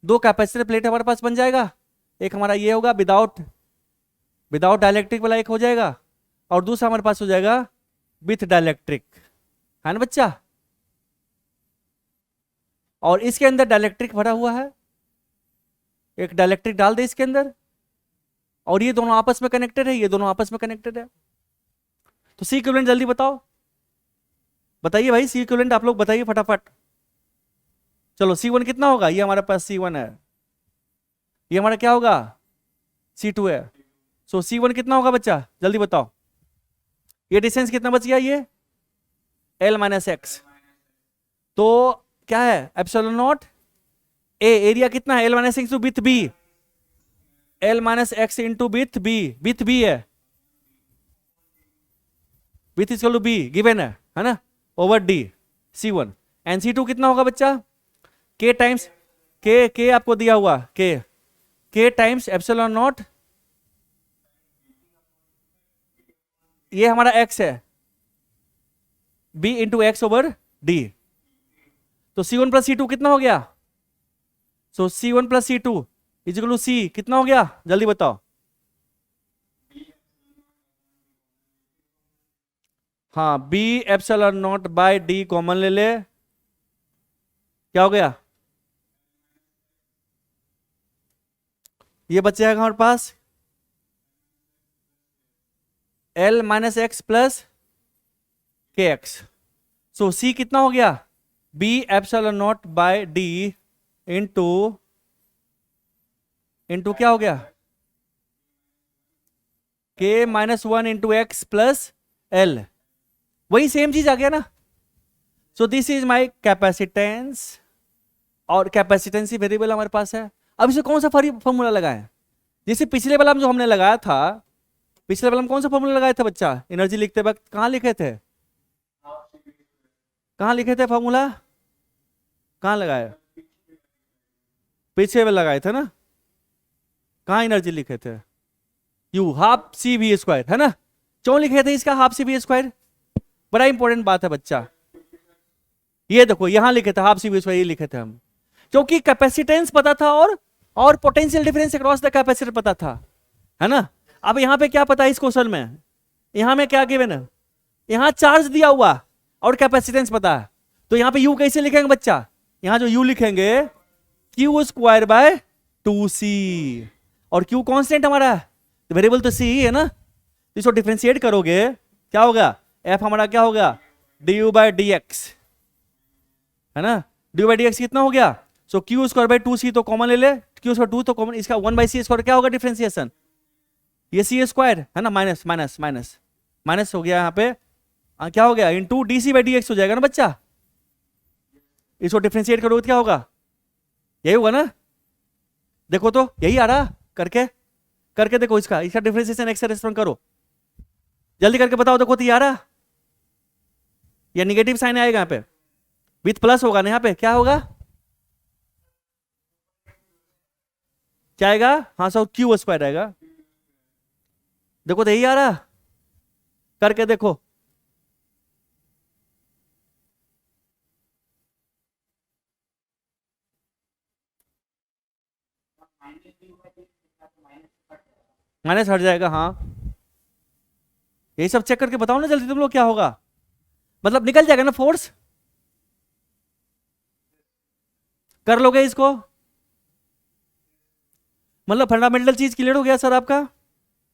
दो कैपेसिटर प्लेट हमारे पास बन जाएगा, एक हमारा ये होगा विदाउट डाइलेक्ट्रिक वाला एक हो जाएगा, और दूसरा हमारे पास हो जाएगा विथ डाइलेक्ट्रिक, है ना बच्चा। और इसके अंदर डाइलेक्ट्रिक भरा हुआ है, एक डाइलेक्ट्रिक डाल दे इसके अंदर, और ये दोनों आपस में कनेक्टेड है, ये दोनों आपस में कनेक्टेड है, तो सी इक्विवेलेंट जल्दी बताओ, बताइए भाई सी इक्विवेलेंट आप लोग बताइए फटाफट। चलो C1 कितना होगा, ये हमारे पास C1 है, ये हमारा क्या होगा C2 है, सो C1 कितना होगा बच्चा जल्दी बताओ, ये डिस्टेंस कितना बच गया, ये L माइनस एक्स, तो क्या है एप्सिलॉन नॉट A, एरिया कितना है L minus X width B, L minus X into width B है, width is equal to B given है ना, over D C1, and C2 कितना होगा बच्चा, K टाइम्स K आपको दिया हुआ K टाइम्स एप्सिलॉन नॉट, ये हमारा x है, B into X over D, तो C1 प्लस C2 कितना हो गया, सो C1 plus C2 is equal to C कितना हो गया जल्दी बताओ, हाँ B epsilon naught by D common ले ले, क्या हो गया, ये बच जाएगा हमारे पास L minus X plus K X, so C कितना हो गया, B epsilon naught by D into क्या हो गया, K minus 1 into x plus L, वही सेम चीज आ गया ना। So this is my capacitance, और कैपेसिटेंस ही वेरिएबल हमारे पास है। अब इसे कौन सा फॉर्मूला लगाए, जैसे पिछले वाला जो हमने लगाया था, पिछले वाला में कौन सा फॉर्मूला लगाया था बच्चा, एनर्जी लिखते वक्त कहां लिखे थे, कहां लिखे थे फॉर्मूला, कहां लगाए, पीछे वाला लगाए थे ना, कहां एनर्जी लिखे थे, यू हाफ CV स्क्वायर, है ना, क्यों लिखे थे इसका हाफ CV स्क्वायर, बड़ा इंपॉर्टेंट बात है बच्चा, ये देखो यहां लिखे थे हाफ CV स्क्वायर, ये लिखे थे हम, क्योंकि कैपेसिटेंस पता था और potential difference across the capacitor पता था, है ना। अब यहां पे क्या पता है इस क्वेश्चन में, यहां में क्या गिवन है, यहां चार्ज दिया हुआ और कैपेसिटेंस पता है, तो यहां पे यू कैसे लिखेंगे बच्चा, यहां जो यू लिखेंगे क्यू स्क्वायर बाय 2c, और क्यू कांस्टेंट हमारा है, वेरिएबल तो सी ही है ना, तो इसको डिफरेंशिएट करोगे क्या होगा, एफ हमारा क्या होगा D U by D x, है ना, D U by D x कितना हो गया, सो क्यू स्क्वायर बाई 2c तो कॉमन ले ले, क्यू स्क्वायर 2 तो कॉमन, इसका 1/c स्क्वायर क्या होगा डिफरेंशिएशन, ये सी स्क्वायर है ना, माइनस माइनस माइनस माइनस हो गया यहाँ पे, क्या हो गया into D C by D x हो जाएगा ना बच्चा, इसको डिफरेंशिएट करोगे तो क्या होगा, यही होगा ना, देखो तो यही आ रहा, करके करके देखो, इसका इसका डिफरेंशिएशन एक्स से रेस्पॉन्ड करो, जल्दी करके बताओ, देखो तो ये आ रहा, या निगेटिव साइन आएगा यहाँ पे, विथ प्लस होगा ना, यहाँ पे क्या होगा, क्या आएगा, हाँ सर क्यू स्क्वायर आएगा, देखो तो यही आ रहा, करके देखो, माइनस हट जाएगा, हाँ यही सब चेक करके बताओ ना जल्दी तुम लोग, क्या होगा, मतलब निकल जाएगा ना फोर्स, कर लोगे इसको, मतलब फंडामेंटल चीज क्लियर हो गया सर आपका।